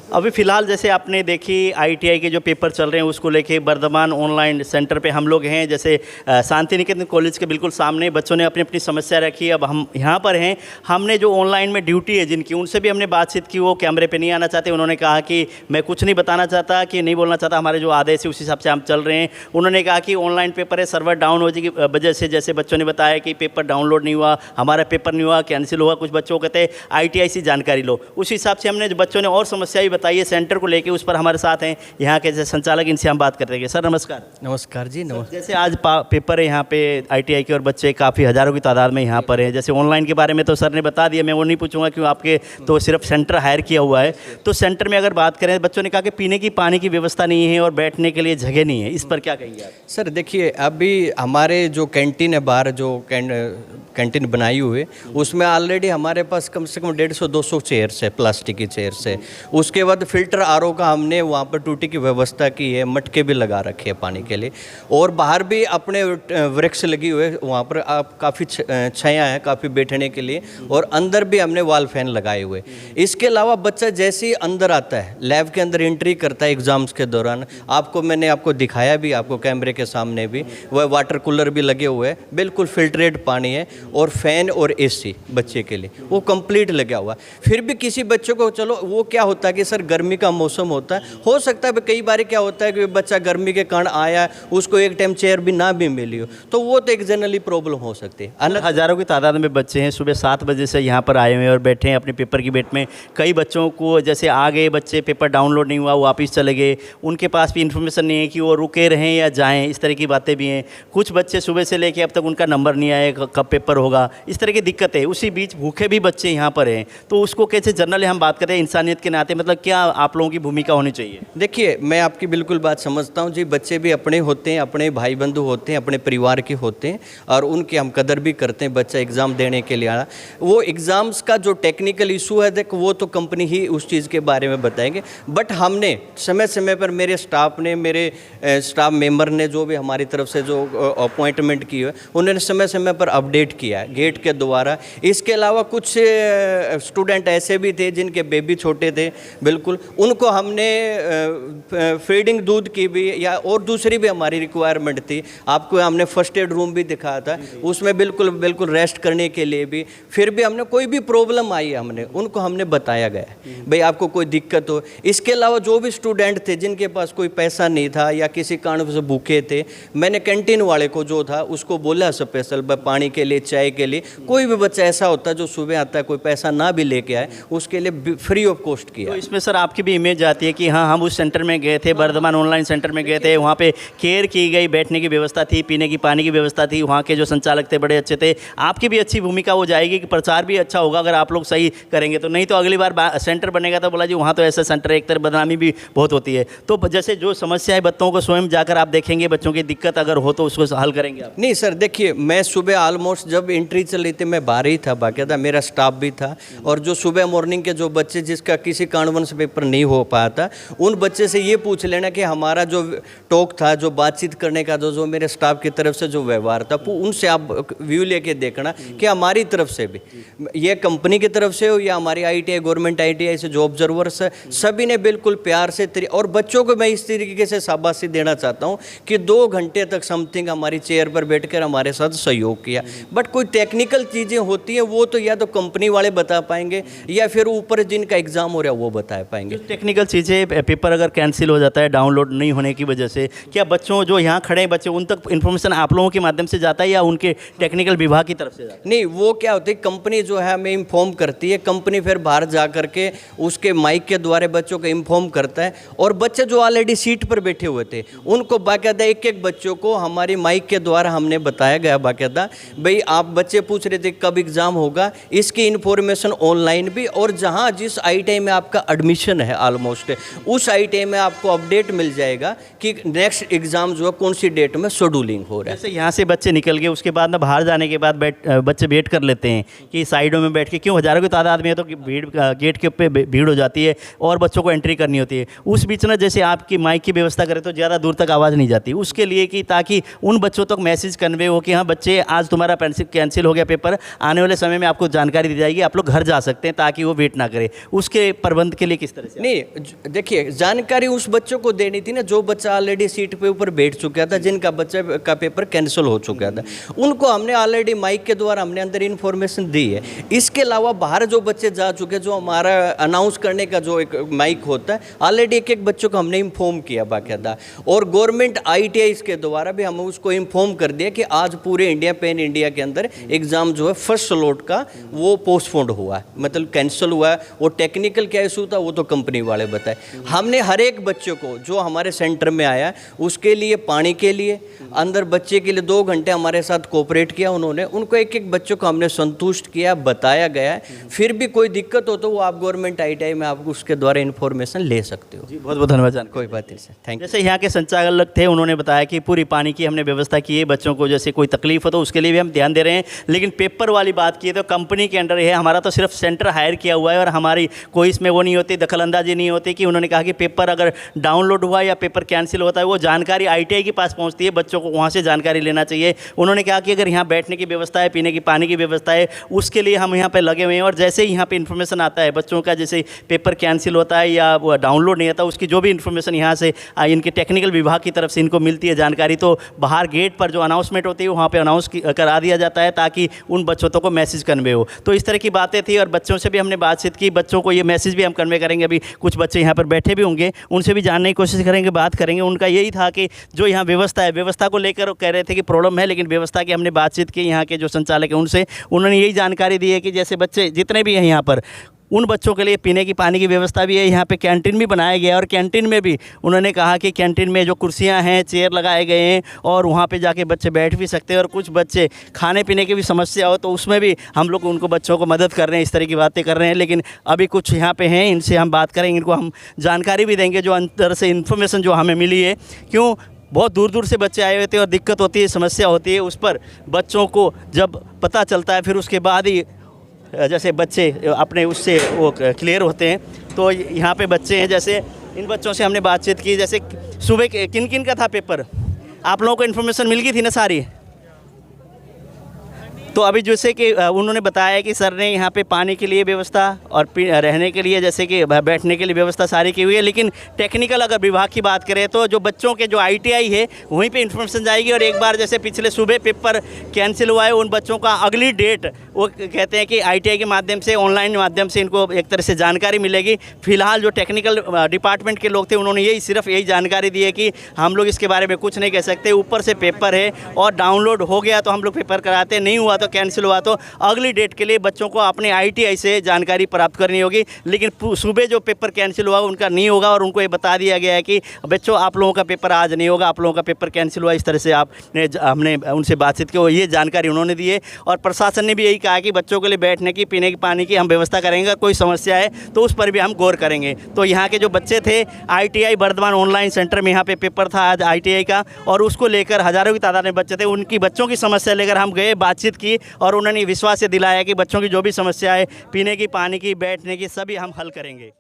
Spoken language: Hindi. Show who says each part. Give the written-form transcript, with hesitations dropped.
Speaker 1: अभी फ़िलहाल जैसे आपने देखी आईटीआई के जो पेपर चल रहे हैं उसको लेके बर्धमान ऑनलाइन सेंटर पे हम लोग हैं। जैसे शांति निकेतन कॉलेज के बिल्कुल सामने बच्चों ने अपनी अपनी समस्या रखी। अब हम यहाँ पर हैं, हमने जो ऑनलाइन में ड्यूटी है जिनकी, उनसे भी हमने बातचीत की। वो कैमरे पे नहीं आना चाहते, उन्होंने कहा कि मैं कुछ नहीं बताना चाहता, कि नहीं बोलना चाहता, हमारे जो आदेश है उस हिसाब से हम चल रहे हैं। उन्होंने कहा कि ऑनलाइन पेपर है, सर्वर डाउन हो जाने की वजह से, जैसे बच्चों ने बताया कि पेपर डाउनलोड नहीं हुआ, हमारा पेपर नहीं हुआ, कैंसिल हुआ। कुछ बच्चों को कहते हैं आईटीआई से जानकारी लो। उस हिसाब से हमने, जो बच्चों ने और समस्या भी बताई है सेंटर को लेके, उस पर हमारे साथ हैं यहाँ के जैसे संचालक, इनसे हम बात करते हैं। सर नमस्कार।
Speaker 2: नमस्कार जी, नमस्कार।
Speaker 1: जैसे आज पेपर है यहाँ पे आईटीआई के, और बच्चे काफ़ी हज़ारों की तादाद में यहाँ पर हैं। जैसे ऑनलाइन के बारे में तो सर ने बता दिया, मैं वो नहीं पूछूंगा क्यों, आपके तो सिर्फ सेंटर हायर किया हुआ है। तो सेंटर में अगर बात करें, बच्चों ने कहा कि पीने की पानी की व्यवस्था नहीं है और बैठने के लिए जगह नहीं है, इस पर क्या कहेंगे आप?
Speaker 2: सर देखिए, अभी हमारे जो कैंटीन है बाहर, जो कैंटीन बनाई हुई है, उसमें ऑलरेडी हमारे पास कम से कम 150-200 चेयर्स है, प्लास्टिक की चेयर्स है। उसके बाद फिल्टर आरओ का हमने वहाँ पर टूटी की व्यवस्था की है, मटके भी लगा रखे हैं पानी के लिए। और बाहर भी अपने वृक्ष लगी हुए, वहाँ पर आप काफ़ी छाया है काफ़ी बैठने के लिए। और अंदर भी हमने वॉल फैन लगाए हुए। इसके अलावा बच्चा जैसे ही अंदर आता है, लैब के अंदर एंट्री करता है एग्ज़ाम्स के दौरान, मैंने आपको दिखाया भी, आपको कैमरे के सामने भी, वह वाटर कूलर भी लगे हुए हैं, बिल्कुल फिल्ट्रेट पानी है, और फैन और एसी बच्चे के लिए वो कंप्लीट लगा हुआ। फिर भी किसी बच्चों को, चलो वो क्या होता है कि सर गर्मी का मौसम होता है, हो सकता है कई बार क्या होता है कि बच्चा गर्मी के कारण आया, उसको एक टाइम चेयर भी ना भी मिली हो, तो वो तो एक जनरली प्रॉब्लम हो सकती है।
Speaker 1: हज़ारों की तादाद में बच्चे हैं, सुबह 7 बजे से यहाँ पर आए हुए हैं और बैठे हैं अपने पेपर की वेट में। कई बच्चों को जैसे आ गए बच्चे, पेपर डाउनलोड नहीं हुआ, वो वापस चले गए, उनके पास भी इन्फॉर्मेशन नहीं है कि वो रुके रहें या जाएँ, इस तरह की बातें भी हैं। कुछ बच्चे सुबह से लेकर अब तक उनका नंबर नहीं आया, कब पेपर होगा, इस तरह की दिक्कत है। उसी बीच भूखे भी बच्चे यहाँ पर हैं, तो उसको कैसे जनरली हम बात करें इंसानियत के नाते, मतलब क्या आप लोगों की भूमिका होनी चाहिए?
Speaker 2: देखिए, मैं आपकी बिल्कुल बात समझता हूँ जी। बच्चे भी अपने होते हैं, अपने भाई बंधु होते हैं, अपने परिवार के होते हैं, और उनकी हम कदर भी करते हैं। बच्चा एग्ज़ाम देने के लिए आया, वो एग्ज़ाम्स का जो टेक्निकल इशू है, देखो वो तो कंपनी ही उस चीज़ के बारे में बताएंगे। बट हमने समय समय पर, मेरे स्टाफ ने, मेरे स्टाफ मेंबर ने, जो भी हमारी तरफ से जो अपॉइंटमेंट की है, उन्होंने समय समय पर अपडेट किया है गेट के द्वारा। इसके अलावा कुछ स्टूडेंट ऐसे भी थे जिनके बेबी छोटे थे, बिल्कुल उनको हमने फीडिंग दूध की भी, या और दूसरी भी हमारी रिक्वायरमेंट थी। आपको हमने फर्स्ट एड रूम भी दिखाया था, उसमें बिल्कुल बिल्कुल रेस्ट करने के लिए भी। फिर भी हमने कोई भी प्रॉब्लम आई है, हमने बताया गया है भाई आपको कोई दिक्कत हो। इसके अलावा जो भी स्टूडेंट थे जिनके पास कोई पैसा नहीं था या किसी कारण से भूखे थे, मैंने कैंटीन वाले को जो था उसको बोला स्पेशल पानी के लिए, चाय के लिए, कोई भी बच्चा ऐसा होता है जो सुबह आता है कोई पैसा ना भी लेके आए, उसके लिए फ्री ऑफ कॉस्ट किया।
Speaker 1: तो इसमें सर आपकी भी इमेज आती है कि हाँ, हम उस सेंटर में गए थे, बर्धमान ऑनलाइन सेंटर में गए थे, वहाँ पे केयर की गई, बैठने की व्यवस्था थी, पीने की पानी की व्यवस्था थी, वहाँ के जो संचालक थे बड़े अच्छे थे। आपकी भी अच्छी भूमिका हो जाएगी कि प्रचार भी अच्छा होगा अगर आप लोग सही करेंगे तो। नहीं तो अगली बार सेंटर बनेगा तो बोला जी वहाँ तो ऐसा सेंटर, एक तरह बदनामी भी बहुत होती है। तो जैसे जो समस्या है बच्चों को स्वयं जाकर आप देखेंगे, बच्चों की दिक्कत अगर हो तो उसको हल करेंगे आप?
Speaker 2: नहीं सर, देखिए मैं सुबह ऑलमोस्ट जब एंट्री चल रही थी मैं बाहर ही था, बाकायदा मेरा स्टाफ भी था। और जो सुबह मॉर्निंग के जो बच्चे जिसका किसी कारणवश पेपर नहीं हो पाया था, उन बच्चे से ये पूछ लेना कि हमारा जो टॉक था, जो बातचीत करने का जो मेरे स्टाफ की तरफ से जो व्यवहार था, उनसे आप व्यू लेके देखना कि हमारी तरफ से भी, ये कंपनी की तरफ से हो या हमारी आईटीआई, गवर्नमेंट आईटीआई से जो ऑब्जर्वर्स है, सभी ने बिल्कुल प्यार से और बच्चों को मैं इस तरीके से शाबाशी देना चाहता हूँ कि 2 घंटे तक समथिंग हमारी चेयर पर बैठकर हमारे साथ सहयोग किया। बट कोई टेक्निकल चीज़ें होती हैं वो तो या तो कंपनी वाले बता पाएंगे या फिर ऊपर जिनका एग्जाम हो रहा है वो बता पाएंगे।
Speaker 1: टेक्निकल चीज़ें, पेपर अगर कैंसिल हो जाता है डाउनलोड नहीं होने की वजह से, क्या बच्चों जो यहाँ खड़े हैं बच्चे, उन तक इन्फॉर्मेशन आप लोगों के माध्यम से जाता है या उनके टेक्निकल विभाग की तरफ से जाता है?
Speaker 2: नहीं, वो क्या होती है, कंपनी जो है हमें इन्फॉर्म करती है, कंपनी फिर बाहर जा करके उसके माइक के द्वारा बच्चों को इन्फॉर्म करता है। और बच्चे जो ऑलरेडी सीट पर बैठे हुए थे उनको बाकायदा एक एक बच्चों को हमारी माइक के द्वारा हमने बताया गया बाकायदा, भाई आप बच्चे पूछ रहे थे कब एग्ज़ाम होगा, इसकी इन्फॉर्मेशन ऑनलाइन भी, और जहाँ जिस आईटीआई में आपका एडमिशन है ऑलमोस्ट उस आईटीआई में आपको अपडेट मिल जाएगा कि नेक्स्ट एग्ज़ाम जो है कौन सी डेट में शेड्यूलिंग हो रहा है।
Speaker 1: जैसे यहाँ से बच्चे निकल गए, उसके बाद ना बाहर जाने के बाद बच्चे वेट कर लेते हैं कि साइडों में बैठ के, क्यों हज़ारों की तादाद में है तो भीड़, गेट के ऊपर भीड़ हो जाती है और बच्चों को एंट्री करनी होती है। उस बीच ना जैसे आपकी माइक की व्यवस्था करें तो ज़्यादा दूर तक आवाज़ नहीं जाती, उसके लिए कि ताकि उन बच्चों तक मैसेज कन्वे हो कि हाँ बच्चे आज तुम्हारा कैंसिल हो गया पेपर, आने वाले समय में आपको जानकारी दी जाएगी, आप लोग घर जा सकते हैं, ताकि वो वेट ना करें। उसके प्रबंध के लिए लिए किस तरह से?
Speaker 2: नहीं देखिए, जानकारी उस बच्चों को देनी थी ना जो बच्चा ऑलरेडी सीट पे ऊपर बैठ चुका था, जिनका बच्चे का पेपर कैंसिल हो चुका था, उनको हमने ऑलरेडी माइक के द्वारा हमने अंदर इन्फॉर्मेशन दी है। इसके अलावा बाहर जो बच्चे जा चुके, जो हमारा अनाउंस करने का जो एक माइक होता है, ऑलरेडी एक एक बच्चों को हमने इन्फॉर्म किया बाकायदा, और गवर्नमेंट ITI के द्वारा भी हम उसको इन्फॉर्म कर दिया कि आज पूरे इंडिया, पैन इंडिया के अंदर एग्ज़ाम जो है फर्स्ट स्लॉट का वो पोस्टपोन्ड हुआ है, मतलब कैंसिल हुआ है। वो टेक्निकल क्या इशू था वो तो कंपनी वाले बताए। हमने हर एक बच्चे को जो हमारे सेंटर में आया उसके लिए पानी के लिए अंदर बच्चे के लिए 2 घंटे हमारे साथ कोऑपरेट किया उन्होंने, उनको एक एक बच्चों को हमने संतुष्ट किया, बताया गया है। फिर भी कोई दिक्कत हो तो वो आप गवर्नमेंट ITI में आप उसके द्वारा इन्फॉर्मेशन ले सकते हो।
Speaker 1: जी बहुत बहुत धन्यवाद जान।
Speaker 2: कोई बात नहीं सर, थैंक यू।
Speaker 1: जैसे यहाँ के संचालक थे, उन्होंने बताया कि पूरी पानी की हमने व्यवस्था की है, बच्चों को जैसे कोई तकलीफ हो तो उसके लिए भी हम ध्यान दे रहे हैं। लेकिन पेपर वाली बात की तो कंपनी के अंडर है, हमारा तो सिर्फ सेंटर हायर किया हुआ है और हमारी कोई इसमें वो नहीं होती, दखलंदाजी नहीं होती कि उन्होंने कहा कि पेपर अगर डाउनलोड हुआ या पेपर कैंसिल होता है वो जानकारी ITI के पास पहुँचती है, बच्चों को वहाँ से जानकारी लेना चाहिए। उन्होंने कहा कि अगर यहाँ बैठने की व्यवस्था है, पीने की पानी की व्यवस्था है, उसके लिए हम यहाँ पर लगे हुए हैं। और जैसे ही यहाँ पे इन्फॉर्मेशन आता है बच्चों का, जैसे पेपर कैंसिल होता है या वो डाउनलोड नहीं आता, उसकी जो भी इन्फॉर्मेशन यहाँ से इनके टेक्निकल विभाग की तरफ से इनको मिलती है जानकारी, तो बाहर गेट पर जो अनाउंसमेंट होती है वहाँ पे अनाउंस करा दिया जाता है ताकि उन बच्चों तक को मैसेज कन्वे हो। तो इस तरह की बातें थी और बच्चों से भी हमने बातचीत की, बच्चों को ये मैसेज भी हम कन्वे करेंगे। अभी कुछ बच्चे यहाँ पर बैठे भी होंगे, उनसे भी जानने की कोशिश करेंगे, बात करेंगे। उनका यही था कि जो यहाँ व्यवस्था है, व्यवस्था को लेकर कह रहे थे कि प्रॉब्लम है, लेकिन व्यवस्था की हमने बातचीत की यहाँ के जो संचालक हैं उनसे, उन्होंने यही जानकारी दी है कि जैसे बच्चे जितने भी हैं यहाँ पर, उन बच्चों के लिए पीने की पानी की व्यवस्था भी है। यहाँ पे कैंटीन भी बनाया गया है और कैंटीन में भी उन्होंने कहा कि कैंटीन में जो कुर्सियाँ हैं, चेयर लगाए गए हैं और वहाँ पे जाके बच्चे बैठ भी सकते हैं। और कुछ बच्चे खाने पीने की भी समस्या हो तो उसमें भी हम लोग उनको बच्चों को मदद कर रहे हैं, इस तरह की बातें कर रहे हैं। लेकिन अभी कुछ यहाँ पे हैं, इनसे हम बात करेंगे, इनको हम जानकारी भी देंगे जो अंदर से इन्फॉर्मेशन जो हमें मिली है। क्यों बहुत दूर दूर से बच्चे आए हुए थे और दिक्कत होती है, समस्या होती है, उस पर बच्चों को जब पता चलता है फिर उसके बाद ही जैसे बच्चे अपने उससे वो क्लियर होते हैं। तो यहाँ पे बच्चे हैं, जैसे इन बच्चों से हमने बातचीत की, जैसे सुबह किन किन का था पेपर, आप लोगों को इन्फॉर्मेशन मिल गई थी ना सारी? तो अभी जैसे कि उन्होंने बताया कि सर ने यहाँ पे पानी के लिए व्यवस्था और रहने के लिए जैसे कि बैठने के लिए व्यवस्था सारी की हुई है। लेकिन टेक्निकल अगर विभाग की बात करें तो जो बच्चों के जो ITI है वहीं पे इन्फॉर्मेशन जाएगी। और एक बार जैसे पिछले सुबह पेपर कैंसिल हुआ है, उन बच्चों का अगली डेट वो कहते हैं कि ITI के माध्यम से, ऑनलाइन माध्यम से इनको एक तरह से जानकारी मिलेगी। फिलहाल जो टेक्निकल डिपार्टमेंट के लोग थे उन्होंने सिर्फ यही जानकारी दी है कि हम लोग इसके बारे में कुछ नहीं कह सकते, ऊपर से पेपर है और डाउनलोड हो गया तो हम लोग पेपर कराते, नहीं हुआ तो कैंसिल हुआ तो अगली डेट के लिए बच्चों को अपने ITI से जानकारी प्राप्त करनी होगी। लेकिन सुबह जो पेपर कैंसिल हुआ उनका नहीं होगा और उनको ये बता दिया गया है कि बच्चों आप लोगों का पेपर आज नहीं होगा, आप लोगों का पेपर कैंसिल हुआ। इस तरह से हमने उनसे बातचीत की, ये जानकारी उन्होंने दी है। और प्रशासन ने भी यही कहा कि बच्चों के लिए बैठने की, पीने की, पानी की हम व्यवस्था करेंगे, कोई समस्या है तो उस पर भी हम गौर करेंगे। तो यहाँ के जो बच्चे थे ITI बर्धमान ऑनलाइन सेंटर में यहाँ पे पेपर था आज ITI का, और उसको लेकर हज़ारों की तादाद में बच्चे थे। उनकी बच्चों की समस्या लेकर हम गए, बातचीत की और उन्होंने विश्वास दिलाया कि बच्चों की जो भी समस्या है, पीने की, पानी की, बैठने की, सभी हम हल करेंगे।